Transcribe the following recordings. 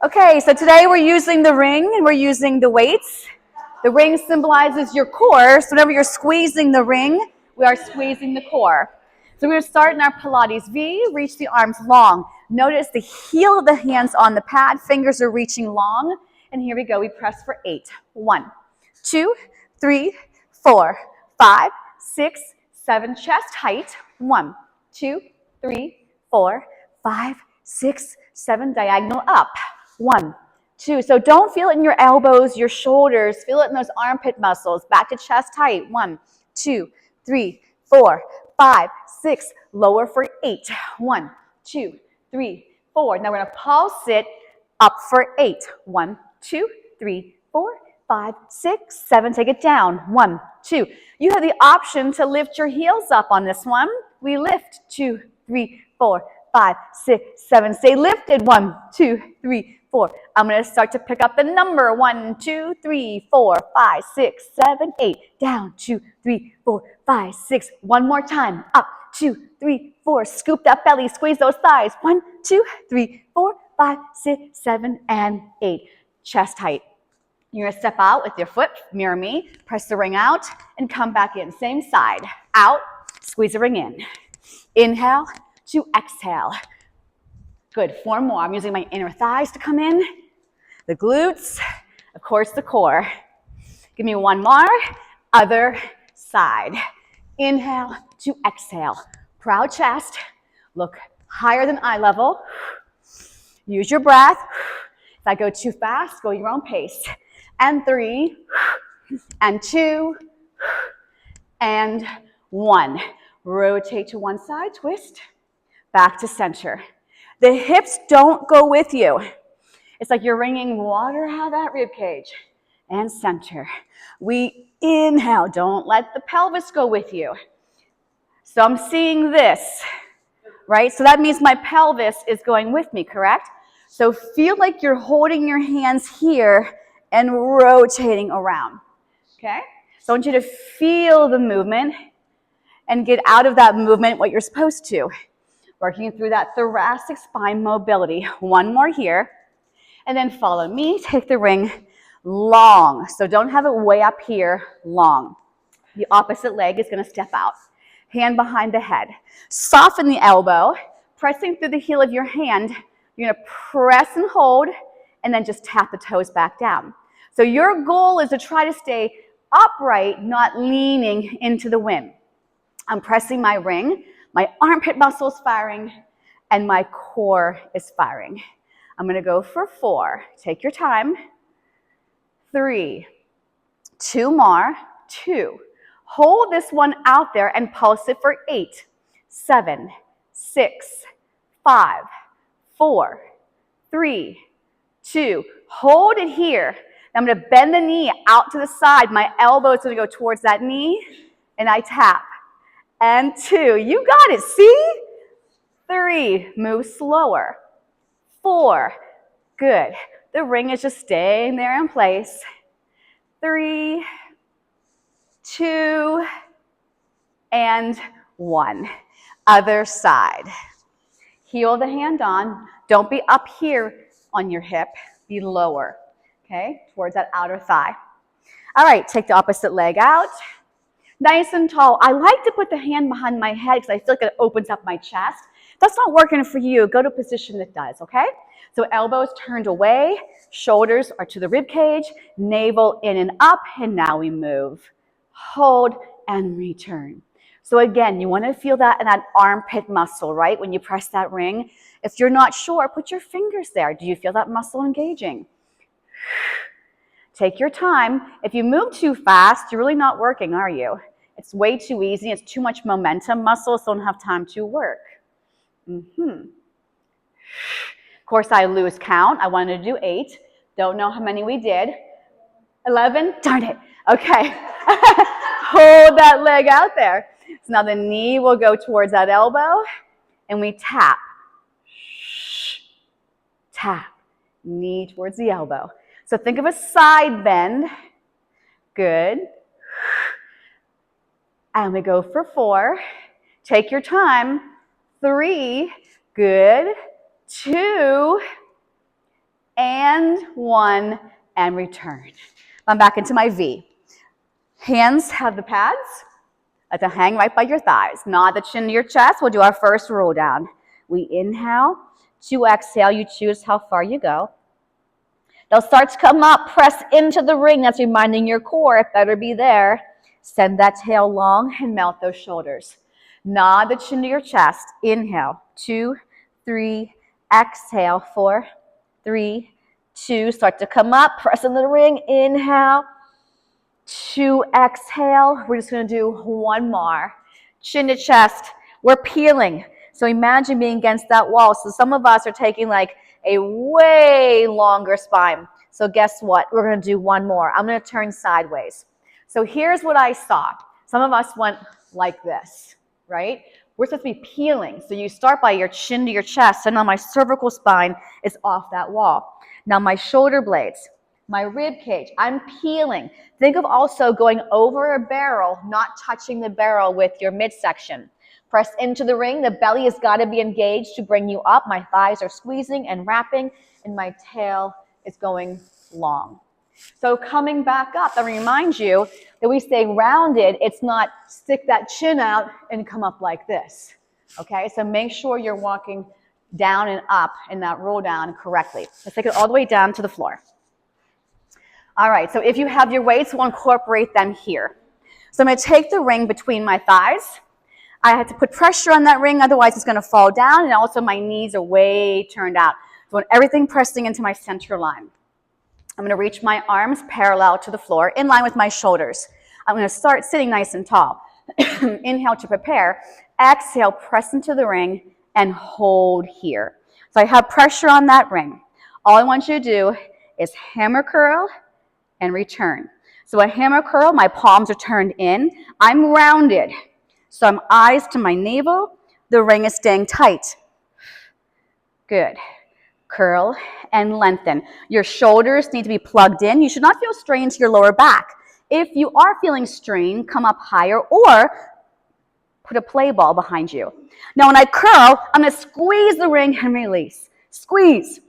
Okay, so today we're using the ring and we're using the weights. The ring symbolizes your core, so whenever you're squeezing the ring, we are squeezing the core. So we're going to start in our Pilates V, reach the arms long. Notice the heel of the hands on the pad, fingers are reaching long, and here we go, we press for 8. 1, 2, 3, 4, 5, 6, 7, chest height. 1, 2, 3, 4, 5, 6, 7, diagonal up. 1, 2. So don't feel it in your elbows, your shoulders. Feel it in those armpit muscles. Back to chest height. 1, 2, 3, 4, 5, 6. Lower for 8. 1, 2, 3, 4. Now we're going to pulse it up for 8. 1, 2, 3, 4, 5, 6, 7. Take it down. 1, 2. You have the option to lift your heels up on this one. We lift. 2, 3, 4, 5, 6, 7. Stay lifted. 1, 2, 3, 4. I'm going to start to pick up the number. 1, 2, 3, 4, 5, 6, 7, 8. Down. 2, 3, 4, 5, 6. One more time. Up. 2, 3, 4. Scoop that belly. Squeeze those thighs. 1, 2, 3, 4, 5, 6, 7, and 8. Chest height. You're going to step out with your foot. Mirror me. Press the ring out and come back in. Same side. Out. Squeeze the ring in. Inhale to exhale. Good. 4 more. I'm using my inner thighs to come in. The glutes. Of course, the core. Give me 1 more. Other side. Inhale to exhale. Proud chest. Look higher than eye level. Use your breath. If I go too fast, go your own pace. And 3, and 2, and 1. Rotate to one side, twist, back to center. The hips don't go with you. It's like you're wringing water out of that rib cage. And center. We inhale, don't let the pelvis go with you. So I'm seeing this, right? So that means my pelvis is going with me, correct? So feel like you're holding your hands here and rotating around, okay? So I want you to feel the movement and get out of that movement what you're supposed to. Working through that thoracic spine mobility. 1 more here. And then follow me. Take the ring long. So don't have it way up here, long. The opposite leg is going to step out. Hand behind the head. Soften the elbow. Pressing through the heel of your hand. You're going to press and hold, and then just tap the toes back down. So your goal is to try to stay upright, not leaning into the wind. I'm pressing my ring, my armpit muscles firing, and my core is firing. I'm going to go for 4. Take your time. 3. 2 more. 2. Hold this one out there and pulse it for 8, 7, 6, 5, 4, 3, 2. Hold it here. I'm going to bend the knee out to the side. My elbow is going to go towards that knee, and I tap. And 2. You got it. See? 3. Move slower. 4. Good. The ring is just staying there in place. 3, 2, and 1. Other side. Heel the hand on. Don't be up here on your hip. Be lower. Okay, towards that outer thigh. All right, take the opposite leg out. Nice and tall. I like to put the hand behind my head because I feel like it opens up my chest. If that's not working for you, go to a position that does, okay? So elbows turned away, shoulders are to the rib cage, navel in and up, and now we move. Hold and return. So again, you want to feel that in that armpit muscle, right? When you press that ring. If you're not sure, put your fingers there. Do you feel that muscle engaging? Take your time. If you move too fast, you're really not working, are you? It's way too easy. It's too much momentum. Muscles don't have time to work. Of course, I lose count. I wanted to do 8. Don't know how many we did. 11? Darn it. Okay. Hold that leg out there. So now the knee will go towards that elbow, and we tap. Tap. Knee towards the elbow. So think of a side bend. Good. And we go for 4. Take your time. 3. Good. 2. and 1, and return. I'm back into my V. Hands have the pads. Let them hang right by your thighs. Nod the chin to your chest. We'll do our first roll down. We inhale. To exhale, you choose how far you go. They'll start to come up. Press into the ring. That's reminding your core it better be there. Send that tail long and melt those shoulders. Nod the chin to your chest. Inhale. 2, 3. Exhale. 4, 3, 2. Start to come up. Press into the ring. Inhale. 2. Exhale. We're just going to do one more. Chin to chest. We're peeling. So imagine being against that wall. So some of us are taking like a way longer spine. So guess what? We're going to do one more. I'm going to turn sideways. So here's what I saw. Some of us went like this, right? We're supposed to be peeling. So you start by your chin to your chest, and now my cervical spine is off that wall. Now my shoulder blades, my rib cage, I'm peeling. Think of also going over a barrel, not touching the barrel with your midsection. Press into the ring. The belly has got to be engaged to bring you up. My thighs are squeezing and wrapping, and my tail is going long. So coming back up, I remind you that we stay rounded. It's not stick that chin out and come up like this. Okay, so make sure you're walking down and up in that roll down correctly. Let's take it all the way down to the floor. All right, so if you have your weights, we'll incorporate them here. So I'm going to take the ring between my thighs. I have to put pressure on that ring, otherwise it's going to fall down, and also my knees are way turned out. So I want everything pressing into my center line. I'm going to reach my arms parallel to the floor, in line with my shoulders. I'm going to start sitting nice and tall. Inhale to prepare. Exhale, press into the ring, and hold here. So I have pressure on that ring. All I want you to do is hammer curl and return. So a hammer curl, my palms are turned in. I'm rounded. So I'm eyes to my navel. The ring is staying tight. Good. Curl and lengthen. Your shoulders need to be plugged in. You should not feel strain to your lower back. If you are feeling strain, come up higher or put a play ball behind you. Now when I curl, I'm going to squeeze the ring and release. Squeeze.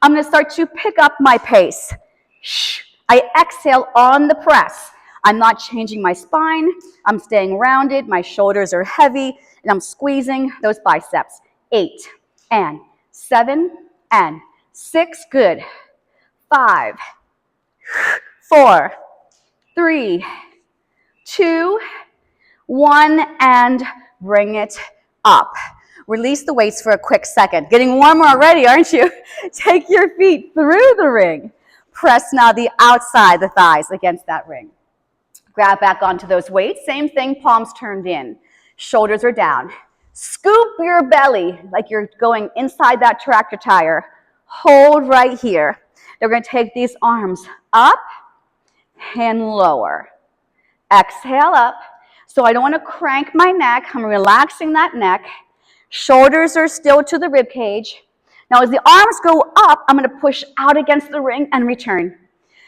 I'm going to start to pick up my pace. Shh. I exhale on the press. I'm not changing my spine. I'm staying rounded. My shoulders are heavy, and I'm squeezing those biceps. 8 and 7 and 6. Good. 5, 4, 3, 2, 1, and bring it up. Release the weights for a quick second. Getting warmer already, aren't you? Take your feet through the ring. Press now the outside, the thighs against that ring. Grab back onto those weights. Same thing, palms turned in. Shoulders are down. Scoop your belly like you're going inside that tractor tire. Hold right here. Then we're going to take these arms up and lower. Exhale up. So I don't want to crank my neck. I'm relaxing that neck. Shoulders are still to the rib cage. Now as the arms go up, I'm going to push out against the ring and return.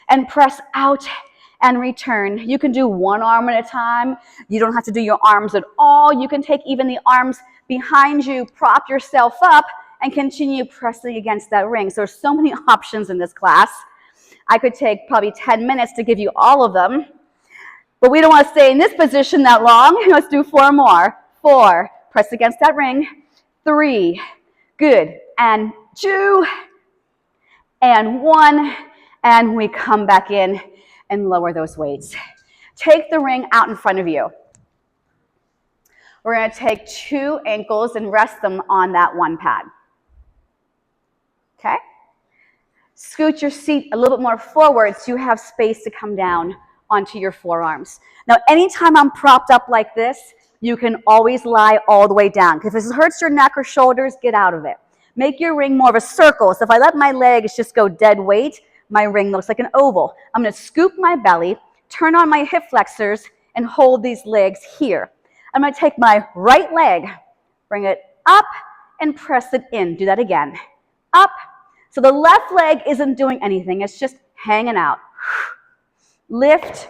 And press out and return. You can do one arm at a time. You don't have to do your arms at all. You can take even the arms behind you, prop yourself up, and continue pressing against that ring. So there's so many options in this class. I could take probably 10 minutes to give you all of them, but we don't want to stay in this position that long. Let's do 4 more. 4, press against that ring. 3, good, and 2, and 1, and we come back in and lower those weights. Take the ring out in front of you. We're going to take 2 ankles and rest them on that one pad. Okay? Scoot your seat a little bit more forward so you have space to come down onto your forearms. Now, anytime I'm propped up like this, you can always lie all the way down. If this hurts your neck or shoulders, get out of it. Make your ring more of a circle. So if I let my legs just go dead weight, my ring looks like an oval. I'm going to scoop my belly, turn on my hip flexors, and hold these legs here. I'm going to take my right leg, bring it up, and press it in. Do that again. Up. So the left leg isn't doing anything. It's just hanging out. Lift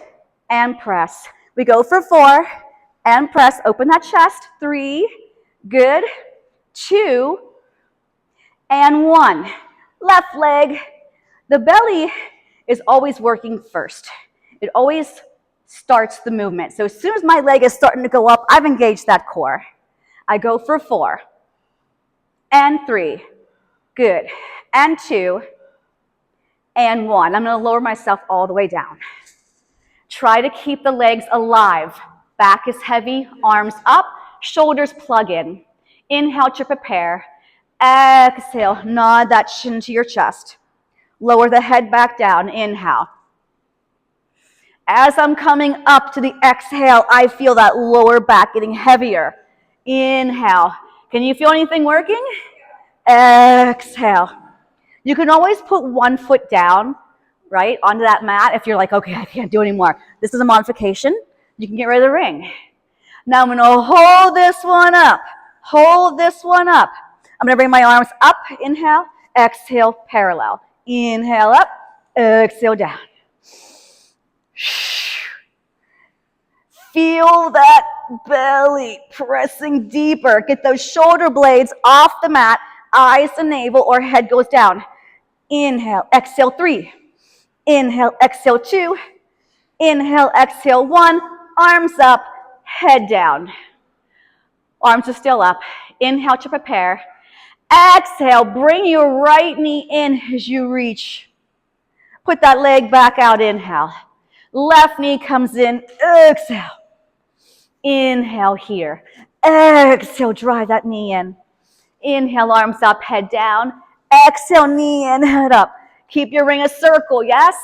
and press. We go for 4 and press. Open that chest. 3. Good. 2 and 1. Left leg. The belly is always working first. It always starts the movement. So as soon as my leg is starting to go up, I've engaged that core. I go for 4 and 3. Good. And 2 and 1. I'm going to lower myself all the way down. Try to keep the legs alive. Back is heavy, arms up, shoulders plug in. Inhale to prepare. Exhale, nod that chin to your chest. Lower the head back down. Inhale. As I'm coming up to the exhale, I feel that lower back getting heavier. Inhale. Can you feel anything working? Exhale. You can always put one foot down, right, onto that mat if you're like, okay, I can't do anymore. This is a modification. You can get rid of the ring. Now I'm going to hold this one up. Hold this one up. I'm going to bring my arms up. Inhale. Exhale, parallel. Inhale up. Exhale down. Feel that belly pressing deeper. Get those shoulder blades off the mat. Eyes to navel or head goes down. Inhale, exhale 3. Inhale, exhale 2. Inhale, exhale 1. Arms up, head down. Arms are still up. Inhale to prepare. Exhale, bring your right knee in as you reach. Put that leg back out. Inhale. Left knee comes in. Exhale. Inhale here. Exhale, drive that knee in. Inhale, arms up, head down. Exhale, knee in, head up. Keep your ring a circle, yes?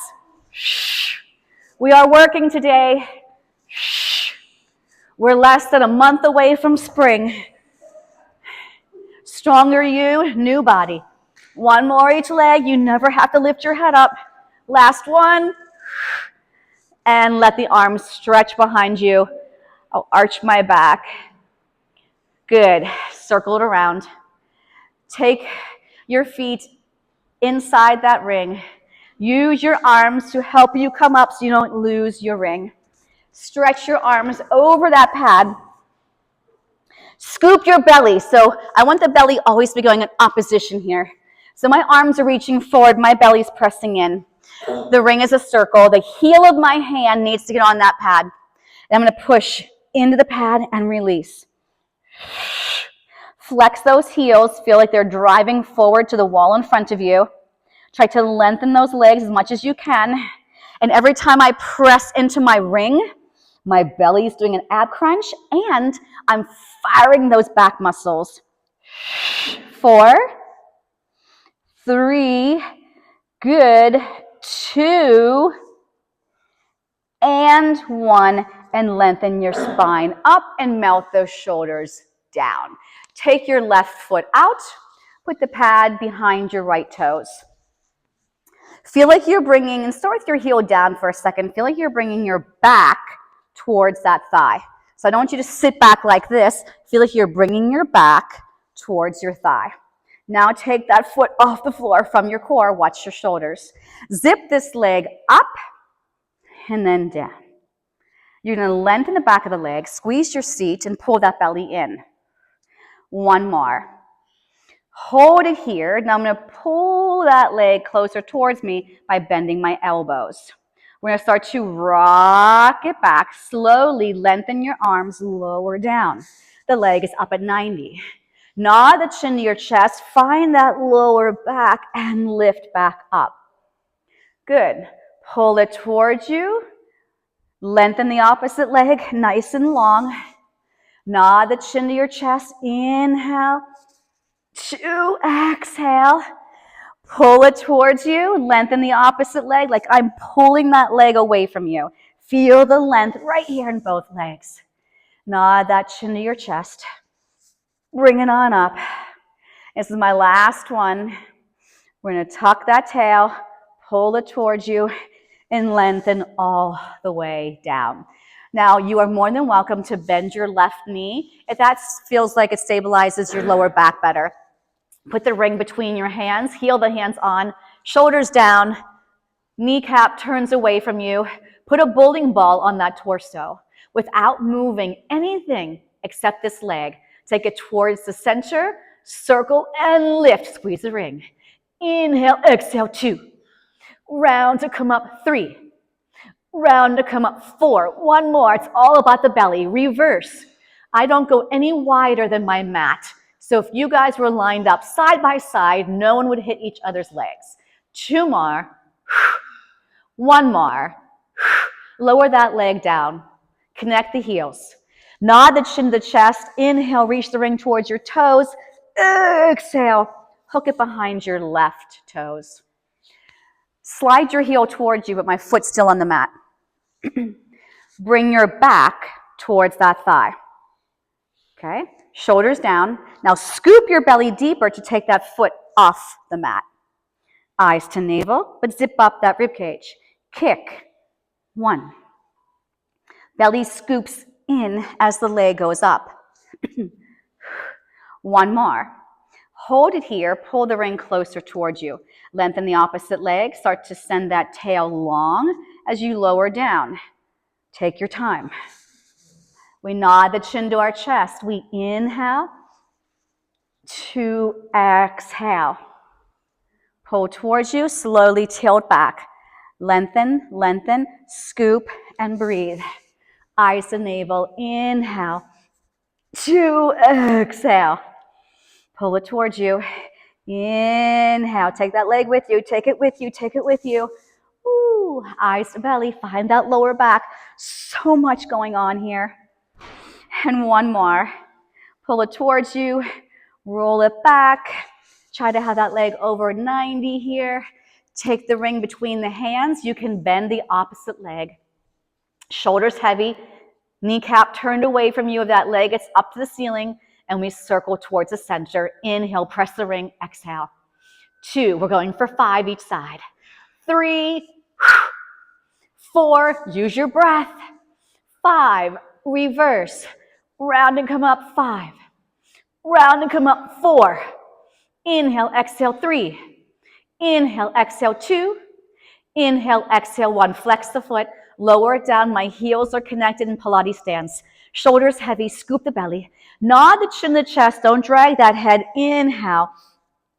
We are working today. We're less than a month away from spring. Stronger you, new body. One more each leg. You never have to lift your head up. Last one. And let the arms stretch behind you. I'll arch my back. Good. Circle it around. Take your feet inside that ring. Use your arms to help you come up so you don't lose your ring. Stretch your arms over that pad. Scoop your belly. So I want the belly always to be going in opposition here. So my arms are reaching forward. My belly's pressing in. The ring is a circle. The heel of my hand needs to get on that pad. And I'm going to push into the pad and release. Flex those heels. Feel like they're driving forward to the wall in front of you. Try to lengthen those legs as much as you can. And every time I press into my ring, my belly is doing an ab crunch and I'm firing those back muscles. 4, 3, good, 2, and 1. And lengthen your spine up and melt those shoulders down. Take your left foot out. Put the pad behind your right toes. Feel like you're bringing, and start with your heel down for a second. Feel like you're bringing your back towards that thigh. So I don't want you to sit back like this. Feel like you're bringing your back towards your thigh. Now take that foot off the floor from your core. Watch your shoulders. Zip this leg up and then down. You're going to lengthen the back of the leg, squeeze your seat, and pull that belly in. One more. Hold it here. Now I'm going to pull that leg closer towards me by bending my elbows. We're going to start to rock it back. Slowly lengthen your arms, lower down. The leg is up at 90. Nod the chin to your chest. Find that lower back and lift back up. Good. Pull it towards you. Lengthen the opposite leg nice and long. Nod the chin to your chest. Inhale. 2, exhale. Pull it towards you. Lengthen the opposite leg like I'm pulling that leg away from you. Feel the length right here in both legs. Nod that chin to your chest. Bring it on up. This is my last one. We're going to tuck that tail, pull it towards you, and lengthen all the way down. Now, you are more than welcome to bend your left knee if that feels like it stabilizes your lower back better. Put the ring between your hands, heel the hands on, shoulders down, kneecap turns away from you. Put a bowling ball on that torso without moving anything except this leg. Take it towards the center, circle, and lift. Squeeze the ring. Inhale, exhale, 2. round to come up 3, round to come up 4, one more. It's all about the belly. Reverse. I don't go any wider than my mat. So if you guys were lined up side by side, no one would hit each other's legs. 2 more, 1 more. Lower that leg down. Connect the heels. Nod the chin to the chest. Inhale, reach the ring towards your toes. Exhale, hook it behind your left toes. Slide your heel towards you, but my foot's still on the mat. Bring your back towards that thigh. Okay, shoulders down. Now scoop your belly deeper to take that foot off the mat. Eyes to navel, but zip up that rib cage. Kick. 1. Belly scoops in as the leg goes up. 1 more. Hold it here, pull the ring closer towards you. Lengthen the opposite leg, start to send that tail long as you lower down. Take your time. We nod the chin to our chest. We inhale to exhale. Pull towards you, slowly tilt back. Lengthen, lengthen, scoop, and breathe. Eyes to navel, inhale to exhale. Pull it towards you. Inhale, take that leg with you, take it with you, take it with you. Ooh, eyes to belly, find that lower back. So much going on here. And 1 more. Pull it towards you, roll it back. Try to have that leg over 90 here. Take the ring between the hands. You can bend the opposite leg. Shoulders heavy, kneecap turned away from you of that leg. It's up to the ceiling, and we circle towards the center. Inhale, press the ring, exhale. 2, we're going for 5 each side. 3, 4, use your breath. 5, reverse. Round and come up 5. Round and come up 4. Inhale, exhale 3. Inhale, exhale 2. Inhale, exhale 1. Flex the foot, lower it down. My heels are connected in Pilates stance. Shoulders heavy, scoop the belly. Nod the chin to the chest, don't drag that head. Inhale,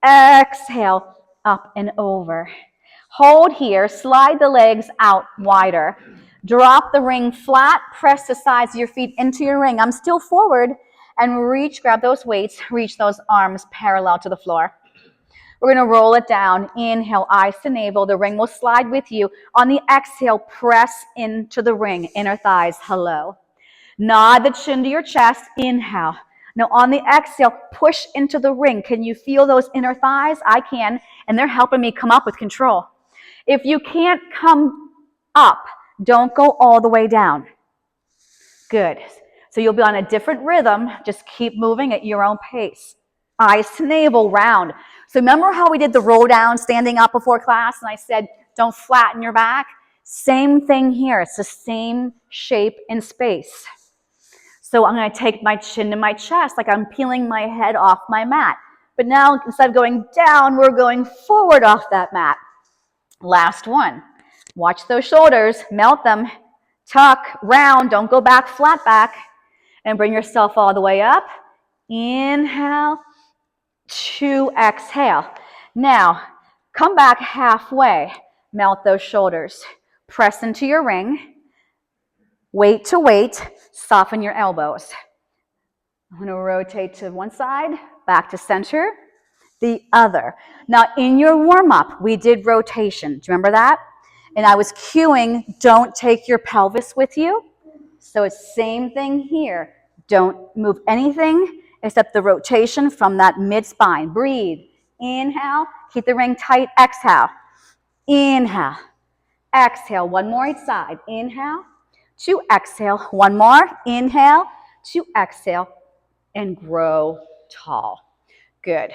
exhale, up and over. Hold here, slide the legs out wider. Drop the ring flat, press the sides of your feet into your ring. I'm still forward, and reach, grab those weights, reach those arms parallel to the floor. We're going to roll it down. Inhale, eyes to navel. The ring will slide with you. On the exhale, press into the ring, inner thighs, hello. Nod the chin to your chest. Inhale. Now on the exhale, push into the ring. Can you feel those inner thighs? I can, and they're helping me come up with control. If you can't come up, don't go all the way down. Good. So you'll be on a different rhythm. Just keep moving at your own pace. Eyes to navel, round. So remember how we did the roll down standing up before class, and I said, don't flatten your back? Same thing here. It's the same shape and space. So I'm going to take my chin to my chest like I'm peeling my head off my mat. But now instead of going down, we're going forward off that mat. Last one. Watch those shoulders, melt them, tuck, round, don't go back, flat back, and bring yourself all the way up. Inhale to exhale. Now, come back halfway, melt those shoulders, press into your ring, weight to weight, soften your elbows. I'm going to rotate to one side, back to center, the other. Now, in your warm-up, we did rotation. Do you remember that? And I was cueing, don't take your pelvis with you. So it's same thing here. Don't move anything except the rotation from that mid-spine. Breathe. Inhale. Keep the ring tight. Exhale. Inhale. Exhale. One more each side. Inhale to exhale. One more. Inhale to exhale. And grow tall. Good.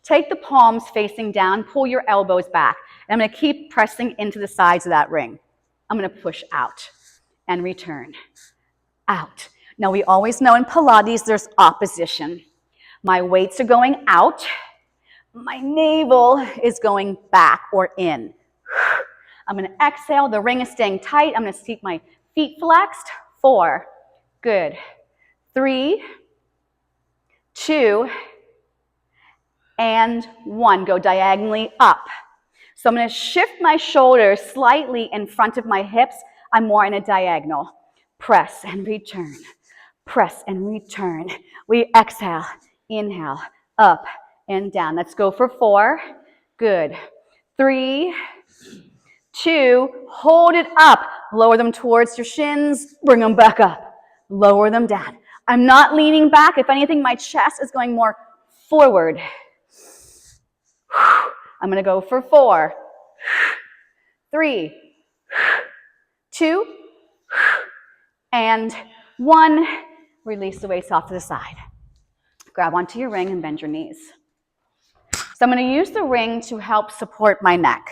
Take the palms facing down. Pull your elbows back. And I'm going to keep pressing into the sides of that ring. I'm going to push out and return. Out. Now, we always know in Pilates there's opposition. My weights are going out. My navel is going back or in. I'm going to exhale. The ring is staying tight. I'm going to keep my feet flexed. 4. Good. 3, 2, and 1. Go diagonally up. So I'm going to shift my shoulders slightly in front of my hips. I'm more in a diagonal. Press and return. Press and return. We exhale, inhale, up and down. Let's go for 4. Good. 3, 2, hold it up. Lower them towards your shins. Bring them back up. Lower them down. I'm not leaning back. If anything, my chest is going more forward. I'm going to go for 4, 3, 2, and 1. Release the weights off to the side. Grab onto your ring and bend your knees. So I'm going to use the ring to help support my neck.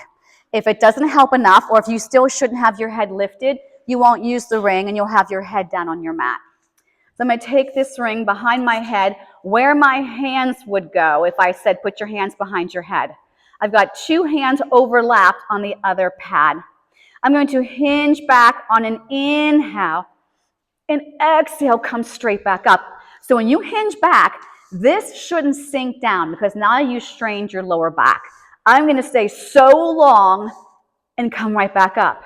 If it doesn't help enough, or if you still shouldn't have your head lifted, you won't use the ring and you'll have your head down on your mat. So I'm going to take this ring behind my head where my hands would go if I said put your hands behind your head. I've got 2 hands overlapped on the other pad. I'm going to hinge back on an inhale and exhale, come straight back up. So when you hinge back, this shouldn't sink down because now you strained your lower back. I'm going to stay so long and come right back up.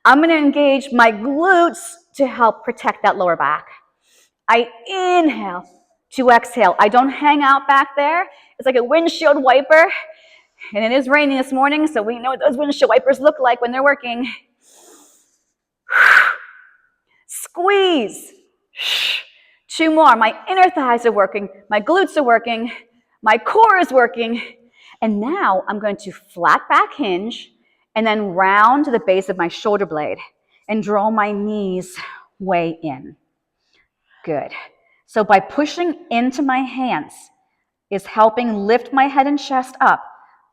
I'm going to engage my glutes to help protect that lower back. I inhale to exhale. I don't hang out back there. It's like a windshield wiper. And it is raining this morning, so we know what those windshield wipers look like when they're working. Squeeze. 2 more. My inner thighs are working. My glutes are working. My core is working. And now I'm going to flat back hinge and then round to the base of my shoulder blade and draw my knees way in. Good. So by pushing into my hands is helping lift my head and chest up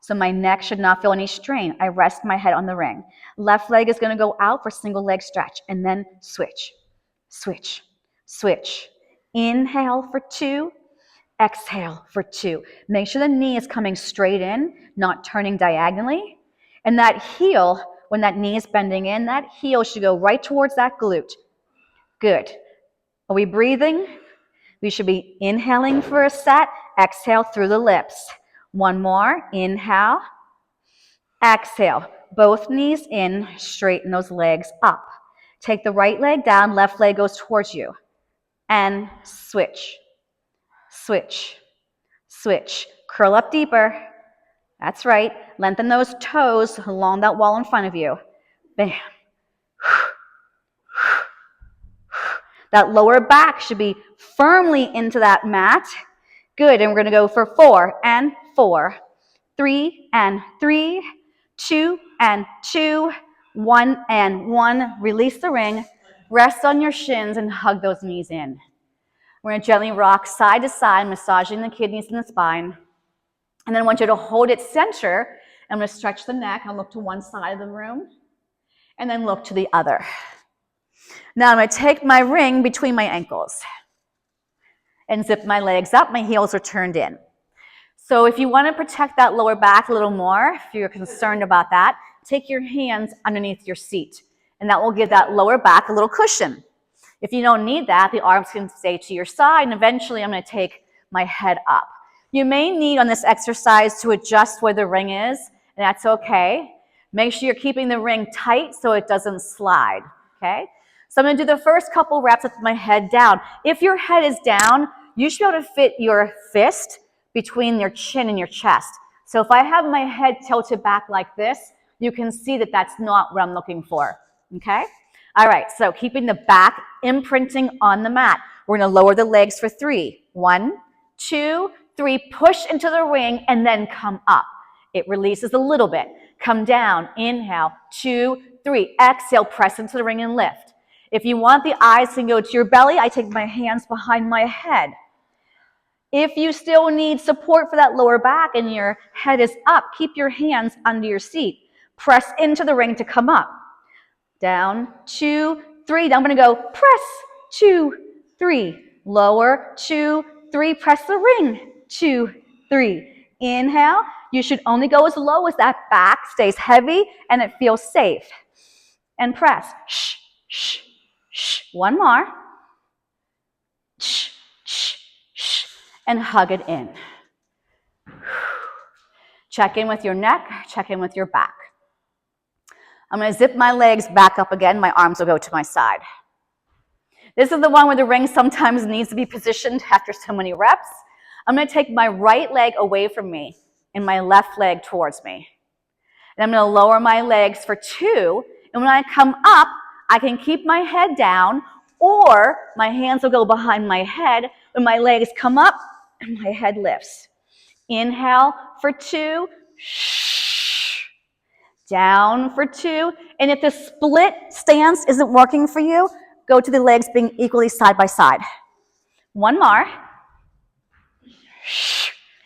so my neck should not feel any strain. I rest my head on the ring. Left leg is going to go out for single leg stretch and then switch, switch, switch. Inhale for 2, exhale for 2. Make sure the knee is coming straight in, not turning diagonally. And that heel, when that knee is bending in, that heel should go right towards that glute. Good. Are we breathing? We should be inhaling for a set, exhale through the lips. 1 more, inhale, exhale. Both knees in, straighten those legs up. Take the right leg down, left leg goes towards you. And switch, switch, switch. Curl up deeper. That's right. Lengthen those toes along that wall in front of you. Bam. That lower back should be firmly into that mat. Good, and we're going to go for 4 and 4, 3 and 3, 2 and 2, 1 and 1. Release the ring, rest on your shins and hug those knees in. We're going to gently rock side to side, massaging the kidneys and the spine. And then I want you to hold it center. I'm going to stretch the neck and look to one side of the room and then look to the other. Now I'm going to take my ring between my ankles and zip my legs up. My heels are turned in. So if you want to protect that lower back a little more, if you're concerned about that, take your hands underneath your seat, and that will give that lower back a little cushion. If you don't need that, the arms can stay to your side, and eventually I'm going to take my head up. You may need on this exercise to adjust where the ring is, and that's okay. Make sure you're keeping the ring tight so it doesn't slide, okay? So I'm going to do the first couple reps with my head down. If your head is down, you should be able to fit your fist between your chin and your chest. So if I have my head tilted back like this, you can see that that's not what I'm looking for, okay? All right, so keeping the back imprinting on the mat. We're going to lower the legs for 3. 1, 2, 3. Push into the ring and then come up. It releases a little bit. Come down. Inhale. 2, 3. Exhale. Press into the ring and lift. If you want the eyes to go to your belly, I take my hands behind my head. If you still need support for that lower back and your head is up, keep your hands under your seat. Press into the ring to come up. Down, 2, 3. Now I'm going to go press, 2, 3. Lower, 2, 3. Press the ring, 2, 3. Inhale. You should only go as low as that back stays heavy and it feels safe. And press. Shh, shh, shh. 1 more. Shh, shh, shh. And hug it in. Check in with your neck, check in with your back. I'm going to zip my legs back up again. My arms will go to my side. This is the one where the ring sometimes needs to be positioned after so many reps. I'm going to take my right leg away from me and my left leg towards me. And I'm going to lower my legs for 2. And when I come up, I can keep my head down, or my hands will go behind my head when my legs come up and my head lifts. Inhale for 2. Down for 2. And if the split stance isn't working for you, go to the legs being equally side by side. One more.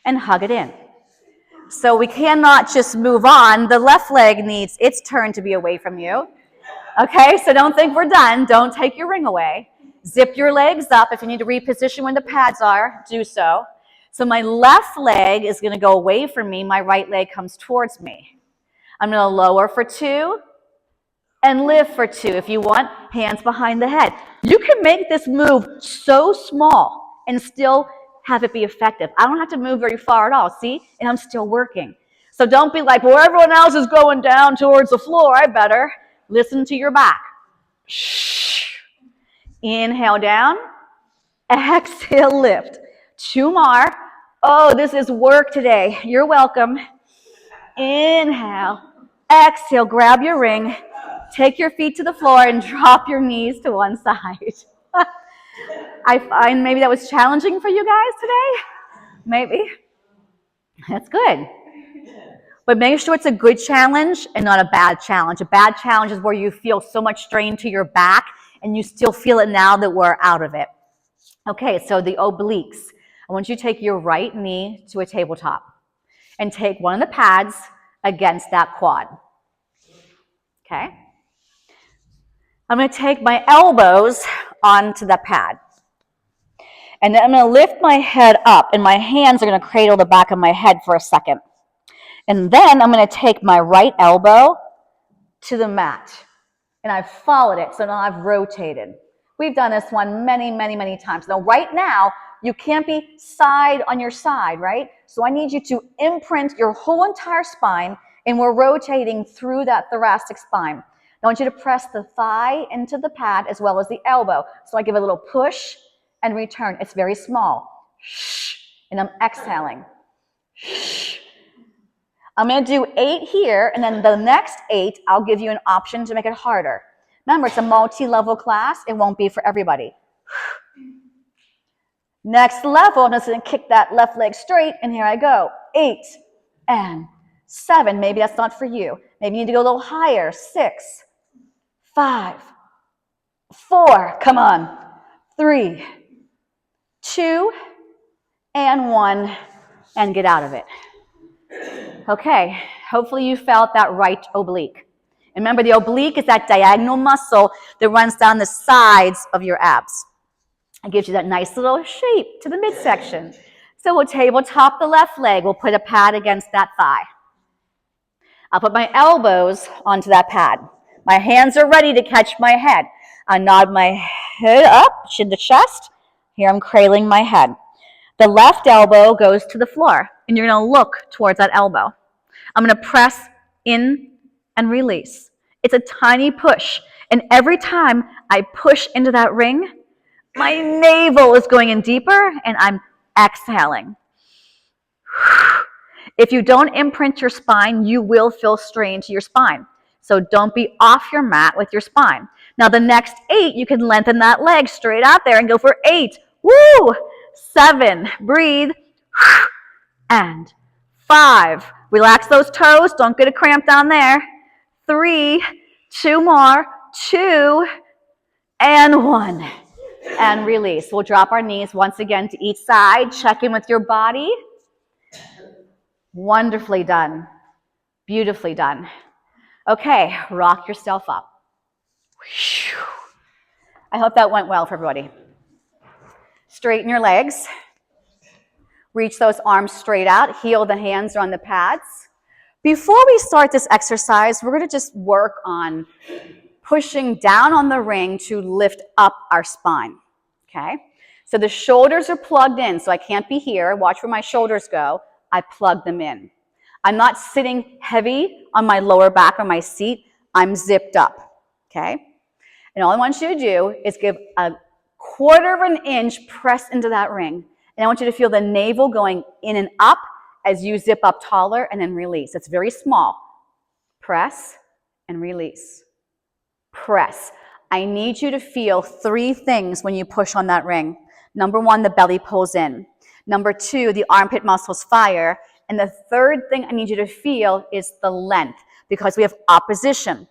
And hug it in. So we cannot just move on. The left leg needs its turn to be away from you. Okay, so don't think we're done. Don't take your ring away. Zip your legs up. If you need to reposition when the pads are, do so. So my left leg is going to go away from me. My right leg comes towards me. I'm going to lower for 2 and lift for 2. If you want, hands behind the head. You can make this move so small and still have it be effective. I don't have to move very far at all, see? And I'm still working. So don't be like, well, everyone else is going down towards the floor. I better listen to your back. Inhale down. Exhale, lift. 2 more. Oh, this is work today. You're welcome. Inhale. Exhale, grab your ring. Take your feet to the floor and drop your knees to one side. I find maybe that was challenging for you guys today. Maybe. That's good. But make sure it's a good challenge and not a bad challenge. A bad challenge is where you feel so much strain to your back and you still feel it now that we're out of it. Okay, so the obliques. I want you to take your right knee to a tabletop and take one of the pads against that quad. Okay? I'm going to take my elbows onto the pad. And then I'm going to lift my head up, and my hands are going to cradle the back of my head for a second. And then I'm going to take my right elbow to the mat. And I've followed it, so now I've rotated. We've done this one many, many, many times. Now, right now, you can't be side on your side, right? So I need you to imprint your whole entire spine, and we're rotating through that thoracic spine. I want you to press the thigh into the pad as well as the elbow. So I give a little push and return. It's very small. And I'm exhaling. I'm going to do 8 here, and then the next 8, I'll give you an option to make it harder. Remember, it's a multi-level class. It won't be for everybody. Next level, I'm just going to kick that left leg straight, and here I go. 8 and 7. Maybe that's not for you. Maybe you need to go a little higher. 6, 5, 4. Come on. 3, 2, and 1, and get out of it. Okay, hopefully you felt that right oblique. And remember, the oblique is that diagonal muscle that runs down the sides of your abs. It gives you that nice little shape to the midsection. So we'll tabletop the left leg. We'll put a pad against that thigh. I'll put my elbows onto that pad. My hands are ready to catch my head. I nod my head up, chin to chest. Here I'm cradling my head. The left elbow goes to the floor, and you're going to look towards that elbow. I'm going to press in and release. It's a tiny push, and every time I push into that ring, my navel is going in deeper, and I'm exhaling. If you don't imprint your spine, you will feel strain to your spine. So don't be off your mat with your spine. Now the next 8, you can lengthen that leg straight out there and go for 8. Woo! 7, breathe, and 5. Relax those toes, don't get a cramp down there. 3, 2 more, 2, and 1. And release. We'll drop our knees once again to each side. Check in with your body. Wonderfully done. Beautifully done. Okay, rock yourself up. I hope that went well for everybody. Straighten your legs. Reach those arms straight out. Heel the hands are on the pads. Before we start this exercise, we're going to just work on pushing down on the ring to lift up our spine. Okay? So the shoulders are plugged in, so I can't be here. Watch where my shoulders go. I plug them in. I'm not sitting heavy on my lower back or my seat. I'm zipped up, okay? And all I want you to do is give a quarter of an inch press into that ring. And I want you to feel the navel going in and up as you zip up taller and then release. It's very small. Press and release. Press. I need you to feel 3 things when you push on that ring. Number 1, the belly pulls in. Number 2, the armpit muscles fire. And the third thing I need you to feel is the length, because we have opposition.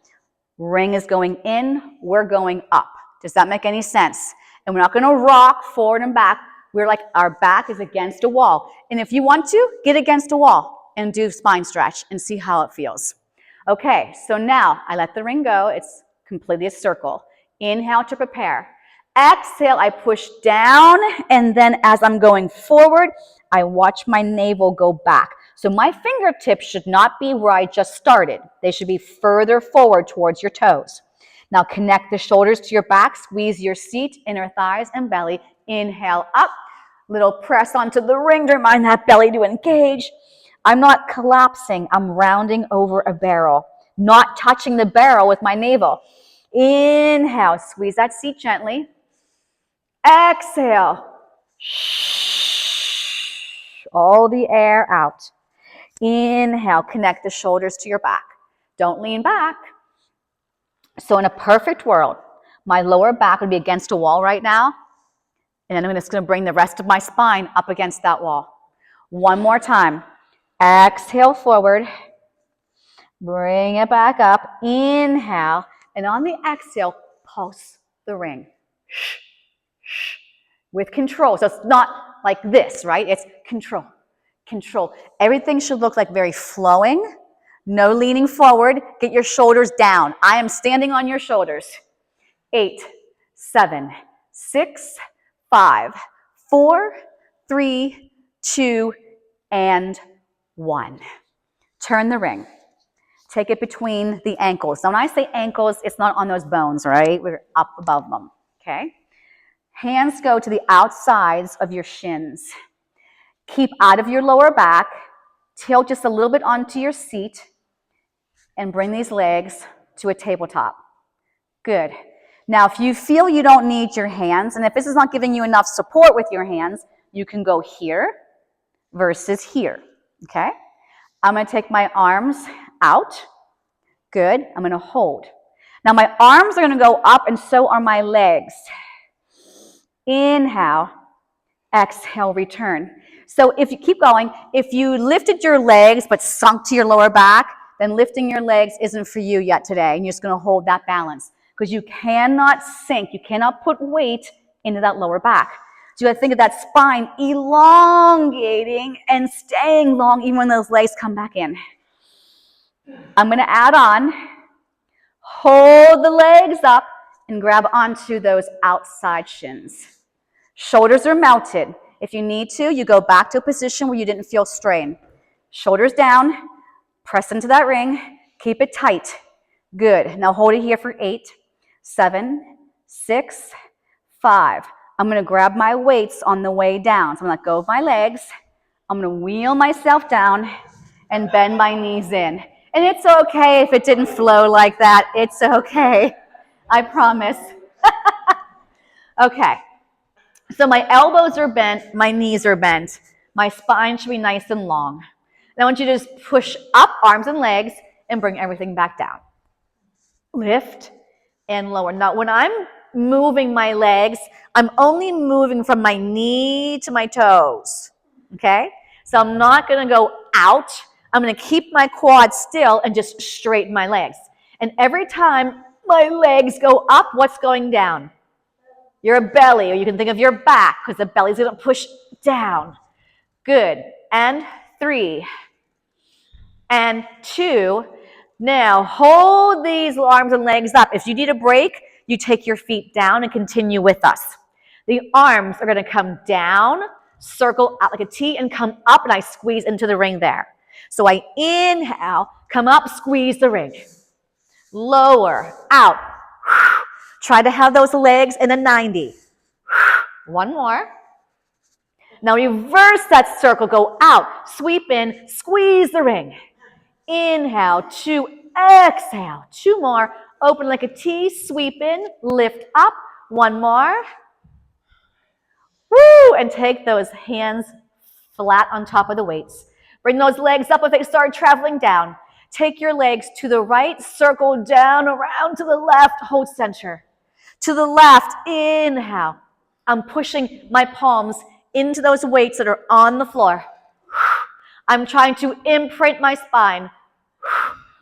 Ring is going in, we're going up. Does that make any sense? And we're not going to rock forward and back. We're like, our back is against a wall. And if you want to, get against a wall and do spine stretch and see how it feels. Okay, so now I let the ring go. It's completely a circle. Inhale to prepare. Exhale, I push down, and then as I'm going forward, I watch my navel go back. So my fingertips should not be where I just started. They should be further forward towards your toes. Now connect the shoulders to your back, squeeze your seat, inner thighs, and belly. Inhale up, little press onto the ring to remind that belly to engage. I'm not collapsing, I'm rounding over a barrel, not touching the barrel with my navel. Inhale, squeeze that seat gently. Exhale. All the air out. Inhale, connect the shoulders to your back. Don't lean back. So in a perfect world, my lower back would be against a wall right now, and then I'm just going to bring the rest of my spine up against that wall. One more time. Exhale forward. Bring it back up. Inhale, and on the exhale, pulse the ring. With control. So it's not like this, right? It's control, control. Everything should look like very flowing. No leaning forward. Get your shoulders down. I am standing on your shoulders. 8, 7, 6, 5, 4, 3, 2, and 1. Turn the ring. Take it between the ankles. Now when I say ankles, it's not on those bones, right? We're up above them, okay? Hands go to the outsides of your shins. Keep out of your lower back. Tilt just a little bit onto your seat and bring these legs to a tabletop. Good. Now, if you feel you don't need your hands, and if this is not giving you enough support with your hands, you can go here versus here, okay? I'm going to take my arms out. Good. I'm going to hold. Now, my arms are going to go up, and so are my legs. Inhale, exhale, return. So if you keep going, if you lifted your legs but sunk to your lower back, then lifting your legs isn't for you yet today, and you're just going to hold that balance because you cannot sink, you cannot put weight into that lower back. So you got to think of that spine elongating and staying long even when those legs come back in. I'm going to add on, hold the legs up and grab onto those outside shins. Shoulders are melted. If you need to, you go back to a position where you didn't feel strain. Shoulders down, press into that ring, keep it tight. Good. Now hold it here for 8, 7, 6, 5. I'm going to grab my weights on the way down. So I'm going to let go of my legs. I'm going to wheel myself down and bend my knees in. And it's okay if it didn't flow like that. It's okay. I promise. Okay. So my elbows are bent, my knees are bent. My spine should be nice and long. And I want you to just push up, arms and legs, and bring everything back down. Lift and lower. Now, when I'm moving my legs, I'm only moving from my knee to my toes, okay? So I'm not going to go out. I'm going to keep my quads still and just straighten my legs. And every time my legs go up, what's going down? Your belly, or you can think of your back because the belly's going to push down. Good. And 3. And 2. Now, hold these arms and legs up. If you need a break, you take your feet down and continue with us. The arms are going to come down, circle out like a T, and come up, and I squeeze into the ring there. So I inhale, come up, squeeze the ring. Lower, out. Try to have those legs in a 90. One more. Now reverse that circle, go out, sweep in, squeeze the ring. Inhale, 2, exhale, 2 more, open like a T, sweep in, lift up, 1 more. Woo, and take those hands flat on top of the weights. Bring those legs up if they start traveling down. Take your legs to the right, circle down, around to the left, hold center. To the left, inhale. I'm pushing my palms into those weights that are on the floor. I'm trying to imprint my spine.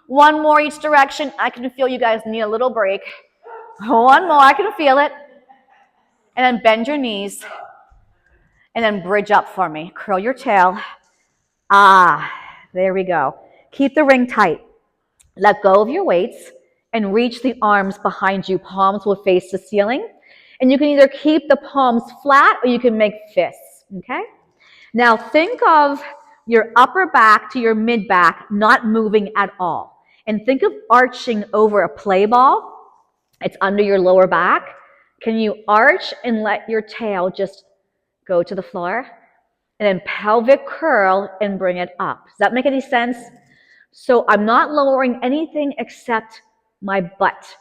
1 more each direction. I can feel you guys need a little break. 1 more, I can feel it. And then bend your knees. And then bridge up for me. Curl your tail. There we go. Keep the ring tight. Let go of your weights and reach the arms behind you. Palms will face the ceiling. And you can either keep the palms flat or you can make fists, okay? Now think of your upper back to your mid back not moving at all. And think of arching over a play ball. It's under your lower back. Can you arch and let your tail just go to the floor? And then pelvic curl and bring it up. Does that make any sense? So I'm not lowering anything except my butt.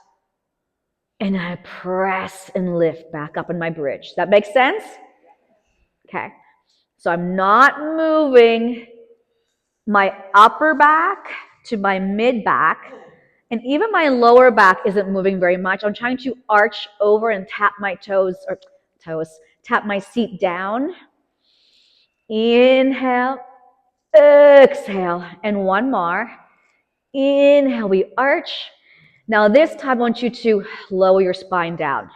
And I press and lift back up in my bridge. Does that make sense? Okay. So I'm not moving my upper back to my mid back. And even my lower back isn't moving very much. I'm trying to arch over and tap my tap my seat down. Inhale, exhale, and 1 more. Inhale, we arch. Now this time I want you to lower your spine down.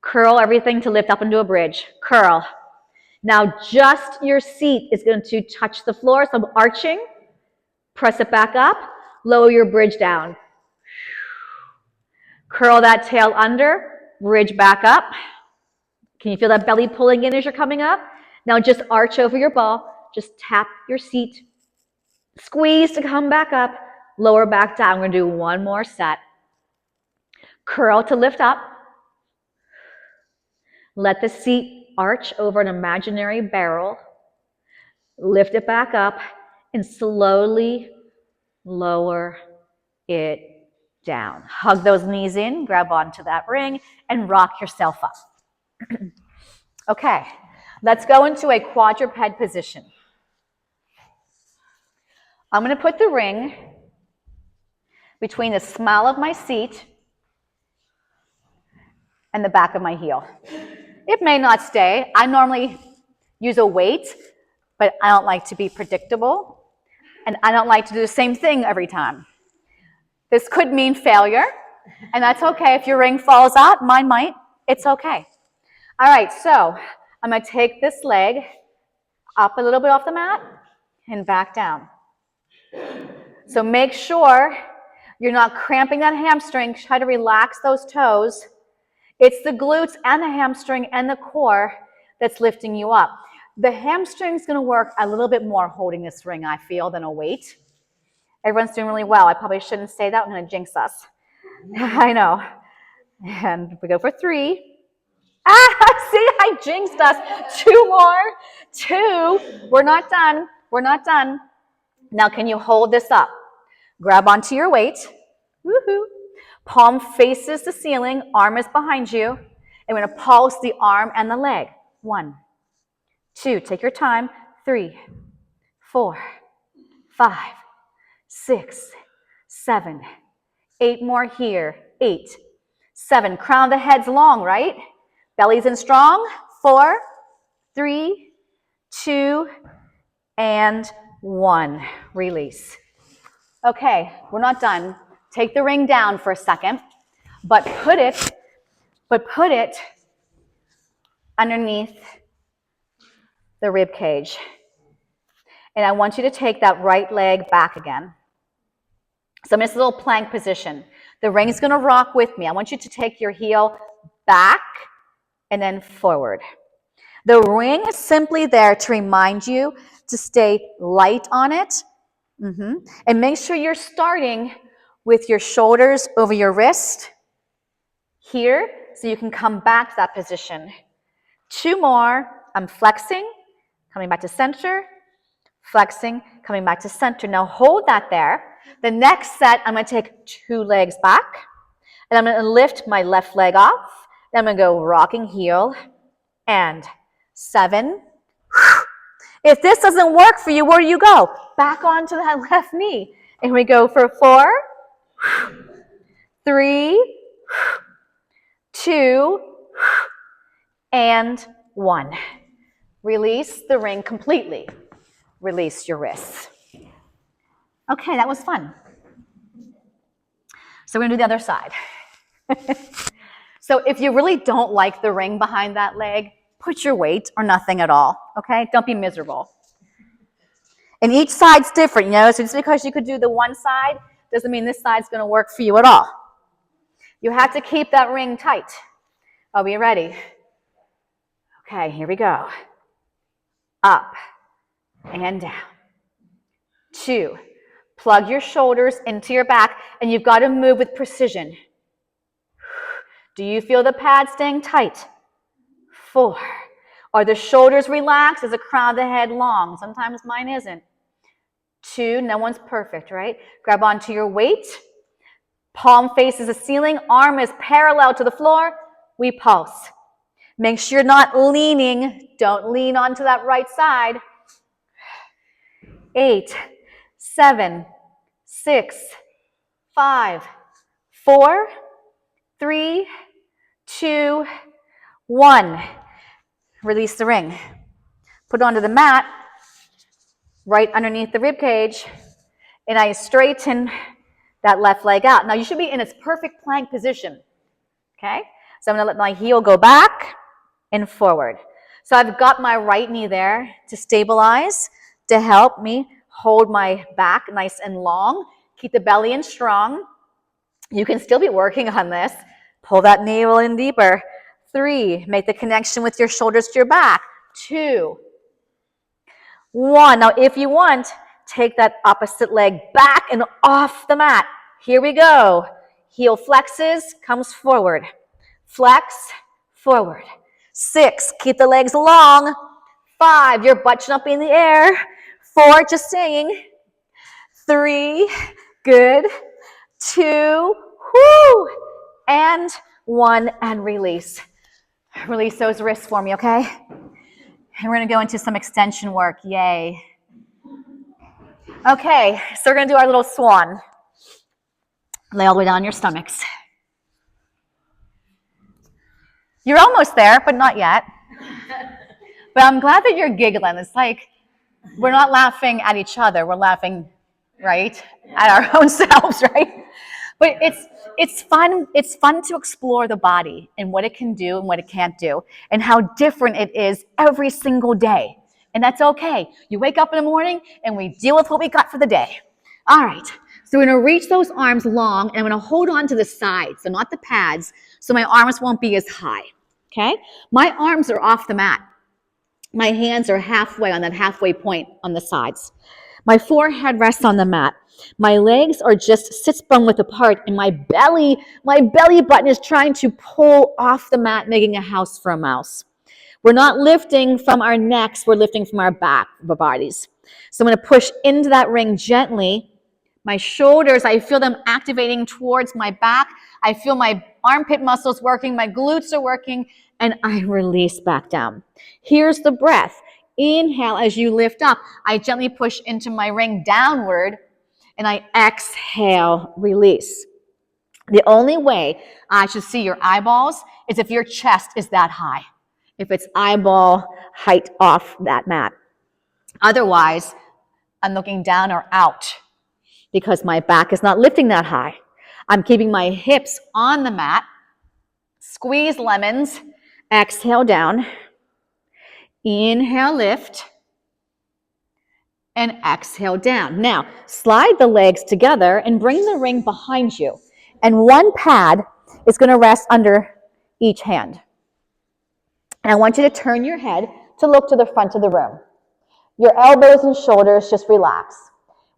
Curl everything to lift up into a bridge. Curl. Now just your seat is going to touch the floor. So I'm arching. Press it back up. Lower your bridge down. Curl that tail under. Bridge back up. Can you feel that belly pulling in as you're coming up? Now just arch over your ball. Just tap your seat. Squeeze to come back up. Lower back down. We're going to do 1 more set. Curl to lift up. Let the seat arch over an imaginary barrel. Lift it back up and slowly lower it down. Hug those knees in, grab onto that ring, and rock yourself up. Okay, let's go into a quadruped position. I'm going to put the ring between the small of my seat and the back of my heel. It may not stay. I normally use a weight, but I don't like to be predictable, and I don't like to do the same thing every time. This could mean failure, and that's okay. If your ring falls out, mine might. It's okay. All right, so I'm going to take this leg up a little bit off the mat and back down. So make sure you're not cramping that hamstring. Try to relax those toes. It's the glutes and the hamstring and the core that's lifting you up. The hamstring's going to work a little bit more holding this ring, I feel, than a weight. Everyone's doing really well. I probably shouldn't say that. I'm going to jinx us. I know. And we go for 3. See, I jinxed us. 2 more. 2. We're not done. We're not done. Now, can you hold this up? Grab onto your weight. Woohoo. Palm faces the ceiling. Arm is behind you. And we're going to pulse the arm and the leg. 1, 2. Take your time. 3, 4, 5, 6, 7, 8 more here. 8, 7. Crown of the head's long, right? Belly's in strong. 4, 3, 2, and 1. Release. Okay, we're not done. Take the ring down for a second, but put it underneath the rib cage. And I want you to take that right leg back again. So I'm in this little plank position. The ring is going to rock with me. I want you to take your heel back and then forward. The ring is simply there to remind you to stay light on it. And make sure you're starting with your shoulders over your wrist here so you can come back to that position. 2 more. I'm flexing, coming back to center, flexing, coming back to center. Now hold that there. The next set, I'm going to take 2 legs back, and I'm going to lift my left leg off. Then I'm going to go rocking heel, and 7. If this doesn't work for you, where do you go? Back onto that left knee. And we go for 4, 3, 2, and 1. Release the ring completely. Release your wrists. Okay, that was fun. So we're going to do the other side. So if you really don't like the ring behind that leg, put your weight or nothing at all, okay? Don't be miserable. And each side's different, you know? So just because you could do the one side doesn't mean this side's going to work for you at all. You have to keep that ring tight. Are we ready? Okay, here we go. Up and down. 2. Plug your shoulders into your back, and you've got to move with precision. Do you feel the pad staying tight? 4. Are the shoulders relaxed? Is the crown of the head long? Sometimes mine isn't. 2. No one's perfect, right? Grab onto your weight. Palm faces the ceiling. Arm is parallel to the floor. We pulse. Make sure you're not leaning. Don't lean onto that right side. 8, 7, 6, 5, 4, 3, 2, 1. Release the ring. Put it onto the mat, right underneath the rib cage, and I straighten that left leg out. Now you should be in its perfect plank position, okay? So I'm going to let my heel go back and forward. So I've got my right knee there to stabilize, to help me hold my back nice and long. Keep the belly in strong. You can still be working on this. Pull that navel in deeper. 3, make the connection with your shoulders to your back. 2, 1. Now, if you want, take that opposite leg back and off the mat. Here we go. Heel flexes, comes forward. Flex, forward. 6, keep the legs long. 5, your butt should not be in the air. 4, just saying. 3, good. 2, whoo, and 1, and release. Release those wrists for me, okay? And we're going to go into some extension work. Yay. Okay, so we're going to do our little swan. Lay all the way down your stomachs. You're almost there, but not yet. But I'm glad that you're giggling. It's like we're not laughing at each other. We're laughing, right, at our own selves, right? But it's fun. It's fun to explore the body and what it can do and what it can't do and how different it is every single day. And that's okay. You wake up in the morning and we deal with what we got for the day. All right. So we're going to reach those arms long, and I'm going to hold on to the sides, so not the pads, so my arms won't be as high. Okay? My arms are off the mat. My hands are halfway on that halfway point on the sides. My forehead rests on the mat. My legs are just sit-sprung width apart, and my belly button is trying to pull off the mat, making a house for a mouse. We're not lifting from our necks, we're lifting from our back of our bodies. So I'm going to push into that ring gently. My shoulders, I feel them activating towards my back. I feel my armpit muscles working, my glutes are working, and I release back down. Here's the breath. Inhale as you lift up. I gently push into my ring downward, and I exhale, release. The only way I should see your eyeballs is if your chest is that high, if it's eyeball height off that mat. Otherwise, I'm looking down or out because my back is not lifting that high. I'm keeping my hips on the mat. Squeeze lemons. Exhale down. Inhale, lift. And exhale down. Now, slide the legs together and bring the ring behind you. And one pad is going to rest under each hand. And I want you to turn your head to look to the front of the room. Your elbows and shoulders just relax.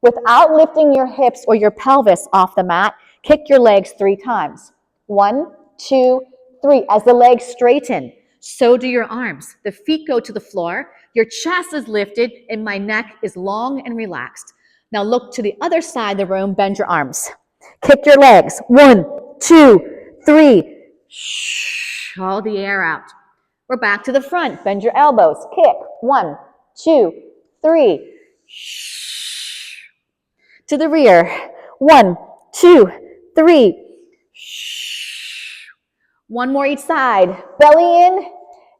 Without lifting your hips or your pelvis off the mat, kick your legs 3 times. 1, 2, 3. As the legs straighten, So do your arms. The feet go to the floor, your chest is lifted, and my neck is long and relaxed. Now look to the other side of the room, bend your arms. Kick your legs. 1, 2, 3. Shh, all the air out. We're back to the front. Bend your elbows. Kick. 1, 2, 3. Shh. To the rear. 1, 2, 3. Shh. One more each side. Belly in,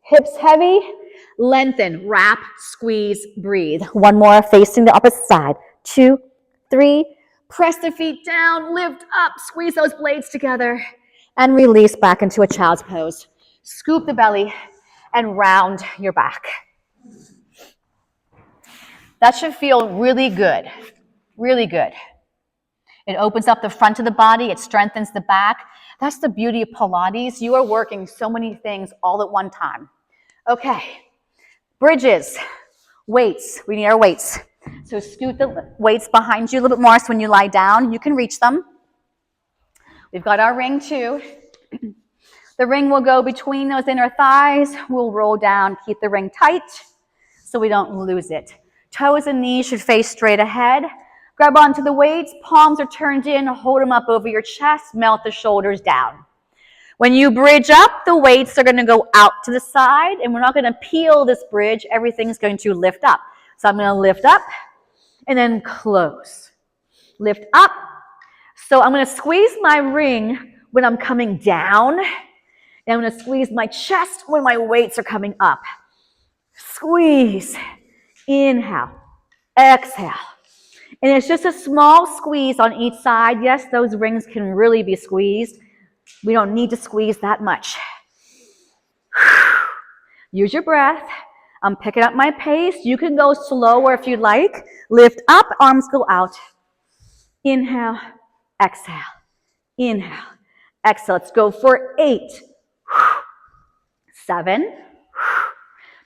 hips heavy, lengthen, wrap, squeeze, breathe. One more facing the opposite side. 2, 3. Press the feet down, lift up, squeeze those blades together, and release back into a child's pose. Scoop the belly and round your back. That should feel really good, really good. It opens up the front of the body, it strengthens the back. That's the beauty of Pilates. You are working so many things all at one time. Okay, bridges, weights. We need our weights. So scoot the weights behind you a little bit more so when you lie down, you can reach them. We've got our ring too. The ring will go between those inner thighs. We'll roll down, keep the ring tight so we don't lose it. Toes and knees should face straight ahead. Grab onto the weights, palms are turned in, hold them up over your chest, melt the shoulders down. When you bridge up, the weights are going to go out to the side, and we're not going to peel this bridge. Everything's going to lift up. So I'm going to lift up and then close. Lift up. So I'm going to squeeze my ring when I'm coming down, and I'm going to squeeze my chest when my weights are coming up. Squeeze. Inhale. Exhale. And it's just a small squeeze on each side. Yes, those rings can really be squeezed. We don't need to squeeze that much. Use your breath. I'm picking up my pace. You can go slower if you'd like. Lift up, arms go out. Inhale, exhale. Inhale, exhale. Let's go for 8, 7.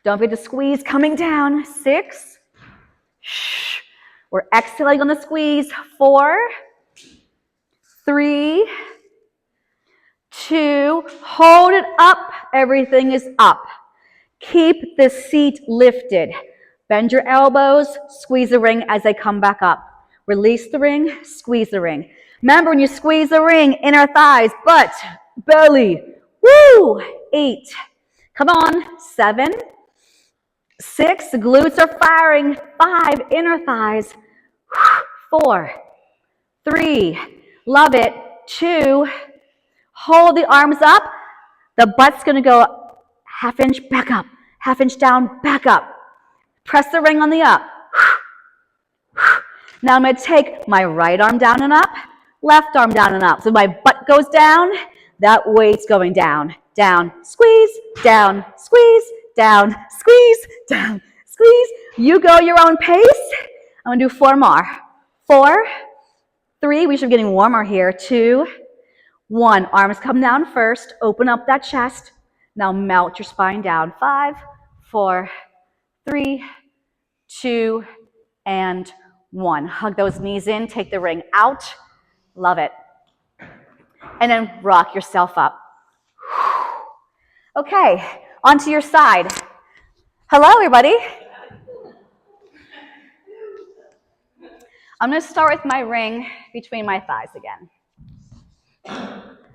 Don't forget to squeeze coming down. 6. We're exhaling on the squeeze. 4, 3, 2. Hold it up. Everything is up. Keep the seat lifted. Bend your elbows. Squeeze the ring as they come back up. Release the ring. Squeeze the ring. Remember, when you squeeze the ring, inner thighs, butt, belly. Woo! 8. Come on. 7. 6. The glutes are firing. 5. Inner thighs. 4. 3. Love it. 2. Hold the arms up. The butt's going to go half inch back up, half inch down, back up. Press the ring on the up. Now I'm going to take my right arm down and up, left arm down and up. So my butt goes down, that weight's going down, down, squeeze, down, squeeze, down, squeeze, down, squeeze. You go your own pace. I'm going to do 4 more. 4, 3, we should be getting warmer here. 2, 1. Arms come down first. Open up that chest. Now melt your spine down. 5, 4, 3, 2, and 1. Hug those knees in. Take the ring out. Love it. And then rock yourself up. Okay, onto your side. Hello, everybody. I'm going to start with my ring between my thighs again.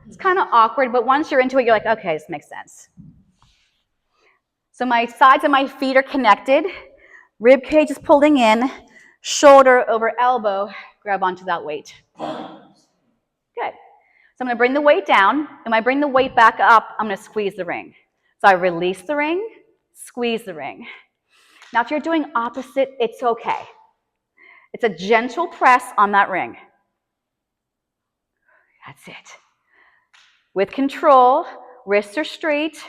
It's kind of awkward, but once you're into it, you're like, okay, this makes sense. So my sides of my feet are connected. Rib cage is pulling in. Shoulder over elbow. Grab onto that weight. Good. So I'm going to bring the weight down. And when I bring the weight back up, I'm going to squeeze the ring. So I release the ring, squeeze the ring. Now, if you're doing opposite, it's okay. It's a gentle press on that ring. That's it. With control, wrists are straight.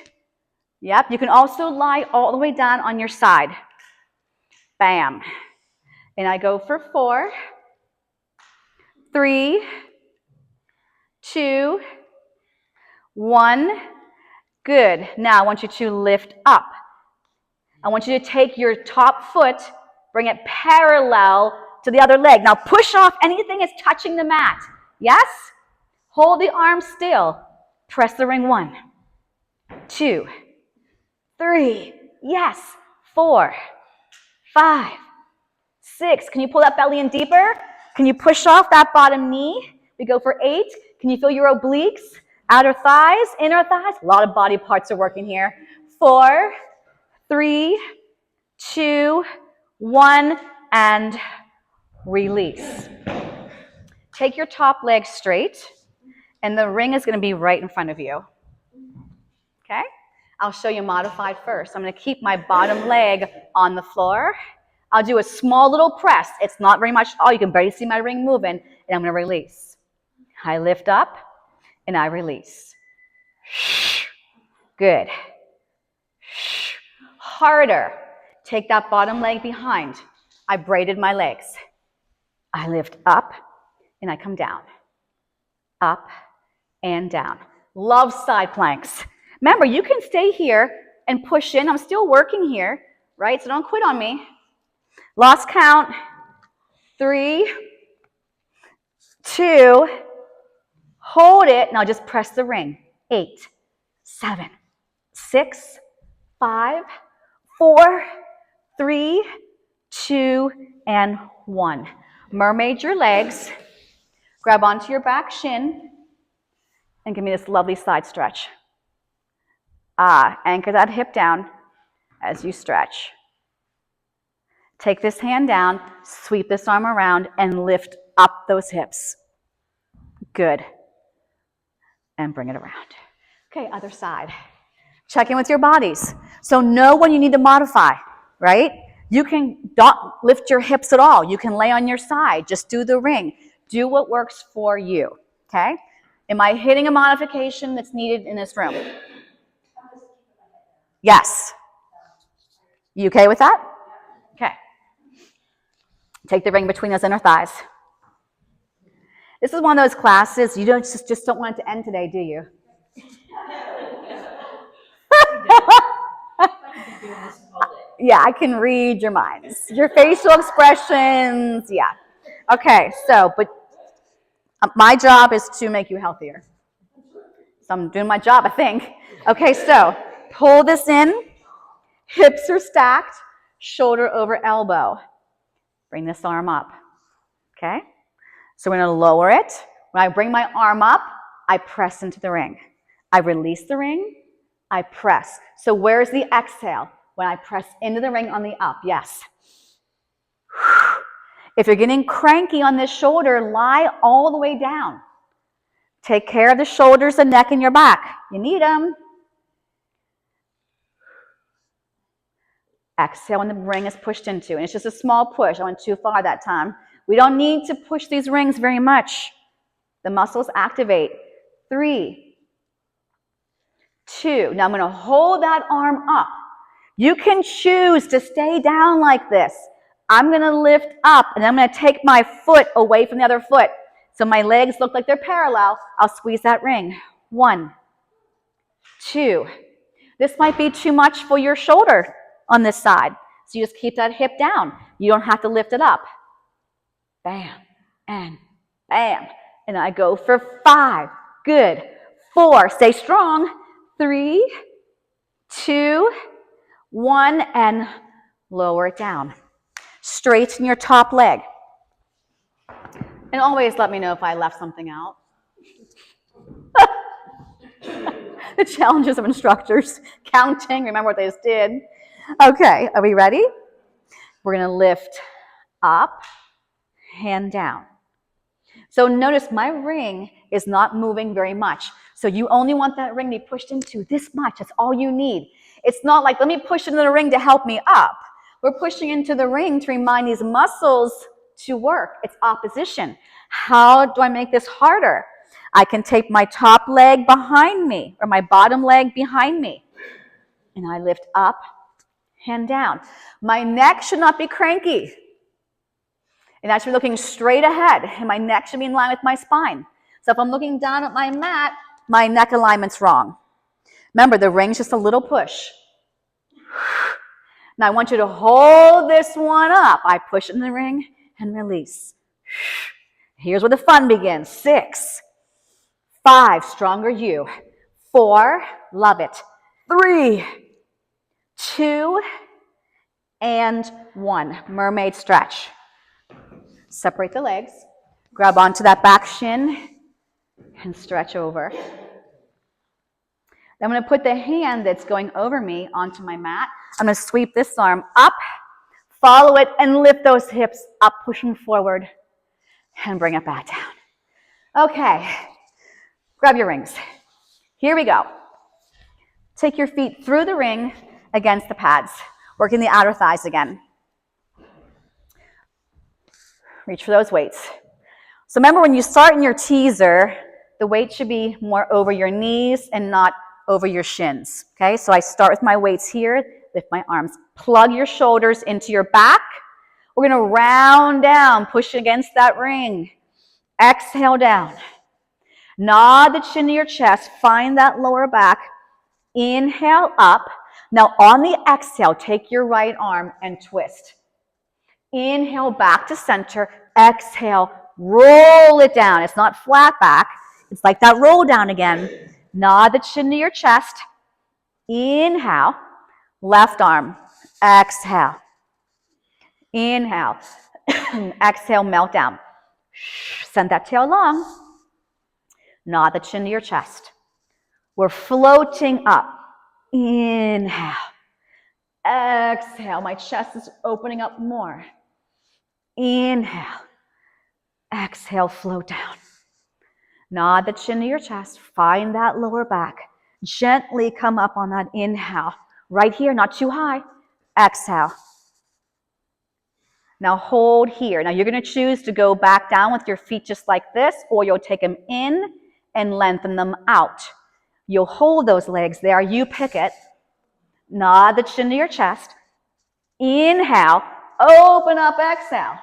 Yep, you can also lie all the way down on your side. Bam. And I go for 4, 3, 2, 1. Good. Now I want you to lift up. I want you to take your top foot, bring it parallel to the other leg. Now push off anything that's touching the mat. Yes? Hold the arm still. Press the ring. 1, 2, 3, yes, 4, 5, 6. Can you pull that belly in deeper? Can you push off that bottom knee? We go for 8. Can you feel your obliques, outer thighs, inner thighs? A lot of body parts are working here. 4, 3, 2, 1, and release. Take your top leg straight, and the ring is going to be right in front of you. Okay? I'll show you modified first. I'm going to keep my bottom leg on the floor. I'll do a small little press. It's not very much. Oh, you can barely see my ring moving, and I'm going to release. I lift up, and I release. Good. Harder. Take that bottom leg behind. I braided my legs. I lift up, and I come down. Up and down. Love side planks. Remember, you can stay here and push in. I'm still working here, right? So don't quit on me. Lost count. 3, 2, hold it. Now just press the ring. 8, 7, 6, 5, 4, 3, 2, and 1. Mermaid your legs. Grab onto your back shin and give me this lovely side stretch. Anchor that hip down as you stretch. Take this hand down, sweep this arm around, and lift up those hips. Good. And bring it around. Okay, other side. Check in with your bodies. So know when you need to modify, right? You can not lift your hips at all. You can lay on your side. Just do the ring. Do what works for you, okay? Am I hitting a modification that's needed in this room? Yes. You okay with that? Okay. Take the ring between those inner thighs. This is one of those classes you just don't want it to end today, do you? Yeah, I can read your minds. Your facial expressions, yeah. Okay, so, but my job is to make you healthier. So I'm doing my job, I think. Okay, so pull this in. Hips are stacked, shoulder over elbow. Bring this arm up, okay? So we're gonna lower it. When I bring my arm up, I press into the ring. I release the ring, I press. So where's the exhale? When I press into the ring on the up, yes. If you're getting cranky on this shoulder, lie all the way down. Take care of the shoulders, the neck, and your back. You need them. Exhale when the ring is pushed into. And it's just a small push. I went too far that time. We don't need to push these rings very much. The muscles activate. 3, 2. Now I'm going to hold that arm up. You can choose to stay down like this. I'm going to lift up, and I'm going to take my foot away from the other foot. So my legs look like they're parallel. I'll squeeze that ring. 1, 2. This might be too much for your shoulder on this side. So you just keep that hip down. You don't have to lift it up. Bam, and bam. And I go for 5. Good. 4. Stay strong. 3, 2, 1, and lower it down. Straighten your top leg. And always let me know if I left something out. The challenges of instructors. Counting, remember what they just did. Okay, are we ready? We're going to lift up, hand down. So notice my ring is not moving very much. So you only want that ring to be pushed into this much. That's all you need. It's not like, let me push into the ring to help me up. We're pushing into the ring to remind these muscles to work. It's opposition. How do I make this harder? I can take my top leg behind me or my bottom leg behind me. And I lift up, hand down. My neck should not be cranky. And I should be looking straight ahead. And my neck should be in line with my spine. So if I'm looking down at my mat, my neck alignment's wrong. Remember, the ring's just a little push. Now I want you to hold this one up. I push in the ring and release. Here's where the fun begins. 6, 5, stronger you. 4, love it. 3, 2, and 1. Mermaid stretch. Separate the legs. Grab onto that back shin and stretch over. I'm going to put the hand that's going over me onto my mat. I'm going to sweep this arm up, follow it, and lift those hips up, pushing forward, and bring it back down. Okay, grab your rings. Here we go. Take your feet through the ring against the pads, working the outer thighs again. Reach for those weights. So remember, when you start in your teaser, the weight should be more over your knees and not over your shins, okay? So I start with my weights here, lift my arms. Plug your shoulders into your back. We're going to round down, push against that ring. Exhale down. Nod the chin to your chest, find that lower back. Inhale up. Now on the exhale, take your right arm and twist. Inhale back to center. Exhale, roll it down. It's not flat back. It's like that roll down again. Nod the chin to your chest. Inhale. Left arm. Exhale. Inhale. Exhale, melt down. Send that tail long. Nod the chin to your chest. We're floating up. Inhale. Exhale. My chest is opening up more. Inhale. Exhale, float down. Nod the chin to your chest. Find that lower back. Gently come up on that inhale. Right here, not too high. Exhale. Now hold here. Now you're going to choose to go back down with your feet just like this, or you'll take them in and lengthen them out. You'll hold those legs there. You pick it. Nod the chin to your chest. Inhale. Open up. Exhale.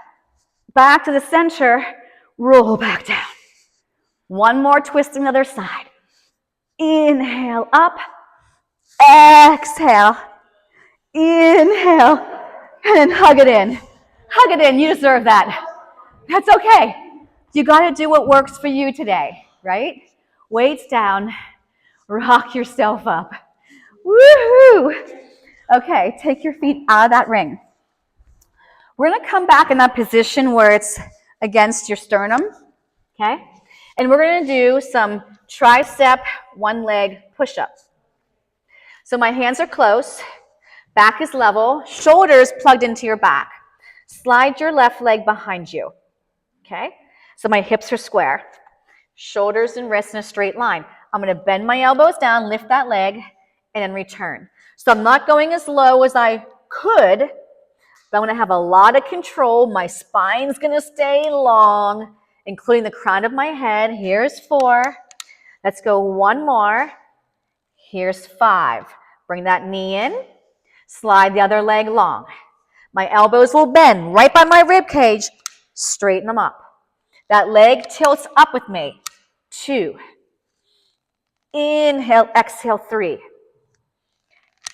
Back to the center. Roll back down. One more twist on the other side. Inhale up. Exhale. Inhale. And then hug it in. Hug it in. You deserve that. That's okay. You got to do what works for you today, right? Weights down. Rock yourself up. Woohoo! Okay, take your feet out of that ring. We're going to come back in that position where it's against your sternum, okay? And we're going to do some tricep, one leg push-ups. So my hands are close, back is level, shoulders plugged into your back. Slide your left leg behind you, okay? So my hips are square, shoulders and wrists in a straight line. I'm going to bend my elbows down, lift that leg, and then return. So I'm not going as low as I could, but I'm going to have a lot of control. My spine's going to stay long, including the crown of my head. Here's 4. Let's go one more. Here's 5. Bring that knee in. Slide the other leg long. My elbows will bend right by my rib cage. Straighten them up. That leg tilts up with me. 2. Inhale, exhale, 3.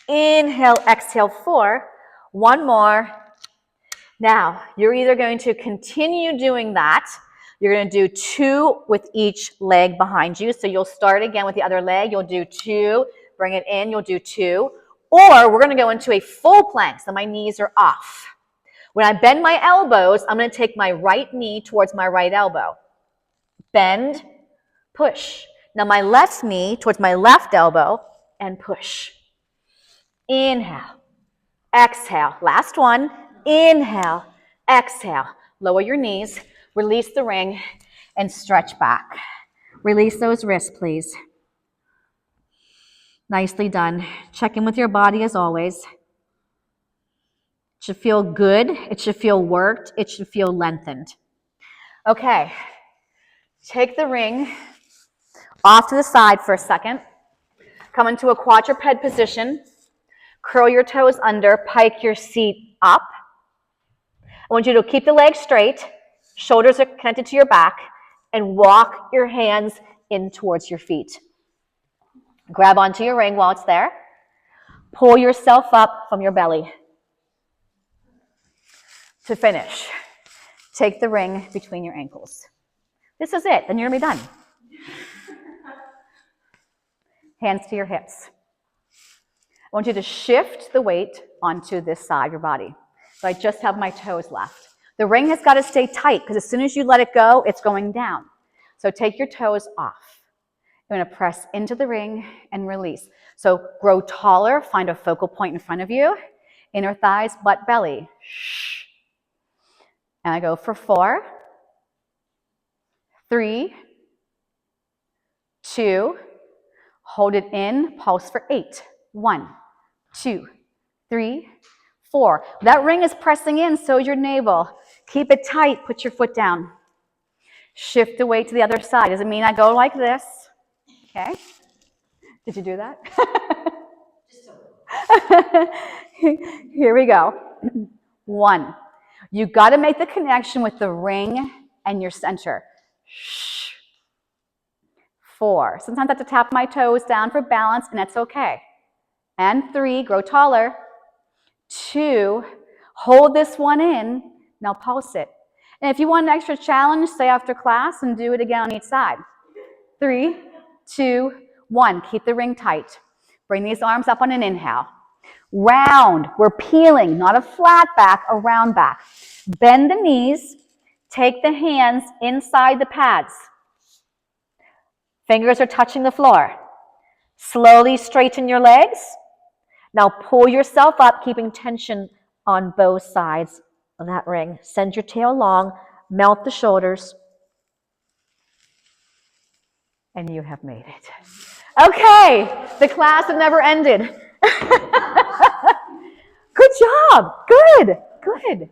Inhale, exhale, 4. One more. Now, you're either going to continue doing that. You're going to do 2 with each leg behind you. So you'll start again with the other leg. You'll do 2. Bring it in. You'll do 2. Or we're going to go into a full plank. So my knees are off. When I bend my elbows, I'm going to take my right knee towards my right elbow. Bend, push. Now my left knee towards my left elbow and push. Inhale, exhale. Last one. Inhale, exhale. Lower your knees, release the ring, and stretch back. Release those wrists, please. Nicely done. Check in with your body as always. It should feel good. It should feel worked. It should feel lengthened. Okay. Take the ring off to the side for a second. Come into a quadruped position. Curl your toes under. Pike your seat up. I want you to keep the legs straight. Shoulders are connected to your back. And walk your hands in towards your feet. Grab onto your ring while it's there. Pull yourself up from your belly. To finish, take the ring between your ankles. This is it. Then you're going to be done. Hands to your hips. want you to shift the weight onto this side of your body. So I just have my toes left. The ring has got to stay tight because as soon as you let it go, it's going down. So take your toes off. You're going to press into the ring and release. So grow taller, find a focal point in front of you. Inner thighs, butt, belly. Shh. And I go for 4, 3, 2, hold it in, pulse for 8. 1, 2, 3, 4. That ring is pressing in, so is your navel. Keep it tight, put your foot down. Shift the weight to the other side. Doesn't mean I go like this. Okay? Did you do that? Here we go. 1. You got to make the connection with the ring and your center. Shh. 4. Sometimes I have to tap my toes down for balance, and that's okay. And 3, grow taller. 2, hold this one in. Now pulse it. And if you want an extra challenge, stay after class and do it again on each side. 3, 2, 1. Keep the ring tight. Bring these arms up on an inhale. Round. We're peeling, not a flat back, a round back. Bend the knees. Take the hands inside the pads. Fingers are touching the floor. Slowly straighten your legs. Now pull yourself up, keeping tension on both sides of that ring. Send your tail long, melt the shoulders, and you have made it. Okay, the class have never ended. Good job. Good, good.